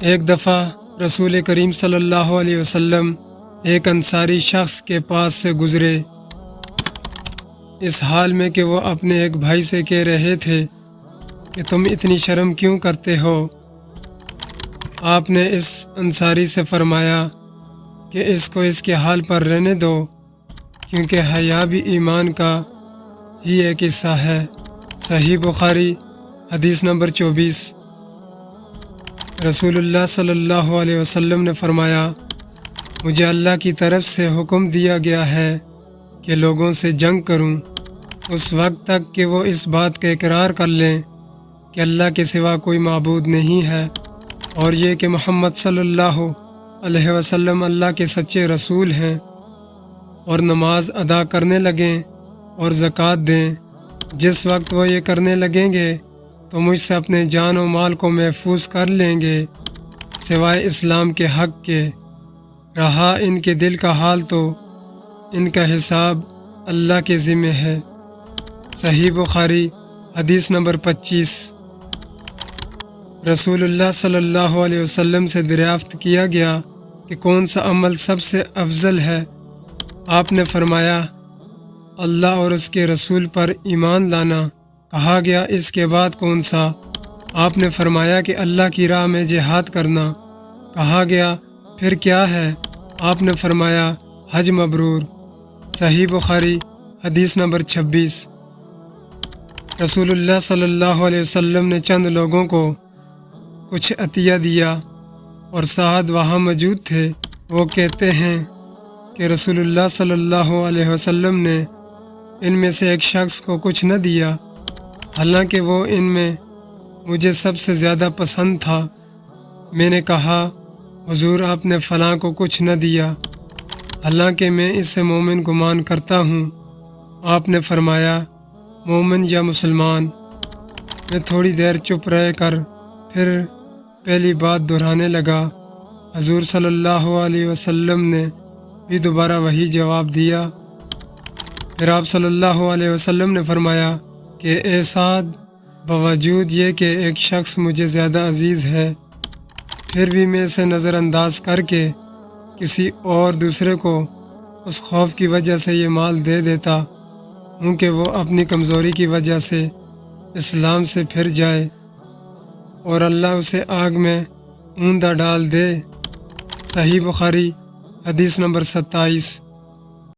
ایک دفعہ رسول کریم صلی اللہ علیہ وسلم ایک انصاری شخص کے پاس سے گزرے، اس حال میں کہ وہ اپنے ایک بھائی سے کہہ رہے تھے کہ تم اتنی شرم کیوں کرتے ہو؟ آپ نے اس انصاری سے فرمایا کہ اس کو اس کے حال پر رہنے دو، کیونکہ حیا بھی ایمان کا ہی ایک حصہ ہے۔ صحیح بخاری حدیث نمبر 24۔ رسول اللہ صلی اللہ علیہ وسلم نے فرمایا، مجھے اللہ کی طرف سے حکم دیا گیا ہے کہ لوگوں سے جنگ کروں اس وقت تک کہ وہ اس بات کا اقرار کر لیں کہ اللہ کے سوا کوئی معبود نہیں ہے، اور یہ کہ محمد صلی اللہ علیہ وسلم اللہ کے سچے رسول ہیں، اور نماز ادا کرنے لگیں اور زکوٰۃ دیں۔ جس وقت وہ یہ کرنے لگیں گے تو مجھ سے اپنے جان و مال کو محفوظ کر لیں گے سوائے اسلام کے حق کے۔ رہا ان کے دل کا حال تو ان کا حساب اللہ کے ذمہ ہے۔ صحیح بخاری حدیث نمبر 25۔ رسول اللہ صلی اللہ علیہ وسلم سے دریافت کیا گیا کہ کون سا عمل سب سے افضل ہے؟ آپ نے فرمایا، اللہ اور اس کے رسول پر ایمان لانا۔ کہا گیا، اس کے بعد کون سا؟ آپ نے فرمایا کہ اللہ کی راہ میں جہاد کرنا۔ کہا گیا، پھر کیا ہے؟ آپ نے فرمایا، حج مبرور۔ صحیح بخاری حدیث نمبر 26۔ رسول اللہ صلی اللہ علیہ وسلم نے چند لوگوں کو کچھ عطیہ دیا اور سعد وہاں موجود تھے۔ وہ کہتے ہیں کہ رسول اللہ صلی اللہ علیہ وسلم نے ان میں سے ایک شخص کو کچھ نہ دیا، حالانکہ وہ ان میں مجھے سب سے زیادہ پسند تھا۔ میں نے کہا، حضور آپ نے فلاں کو کچھ نہ دیا، حالانکہ میں اس سے مومن گمان کرتا ہوں۔ آپ نے فرمایا، مومن یا مسلمان؟ میں تھوڑی دیر چپ رہ کر پھر پہلی بات دہرانے لگا۔ حضور صلی اللہ علیہ وسلم نے بھی دوبارہ وہی جواب دیا۔ پھر آپ صلی اللہ علیہ وسلم نے فرمایا کہ اے سعد، باوجود یہ کہ ایک شخص مجھے زیادہ عزیز ہے، پھر بھی میں اسے نظر انداز کر کے کسی اور دوسرے کو اس خوف کی وجہ سے یہ مال دے دیتا ہوں کہ وہ اپنی کمزوری کی وجہ سے اسلام سے پھر جائے اور اللہ اسے آگ میں اوندا ڈال دے۔ صحیح بخاری حدیث نمبر 27۔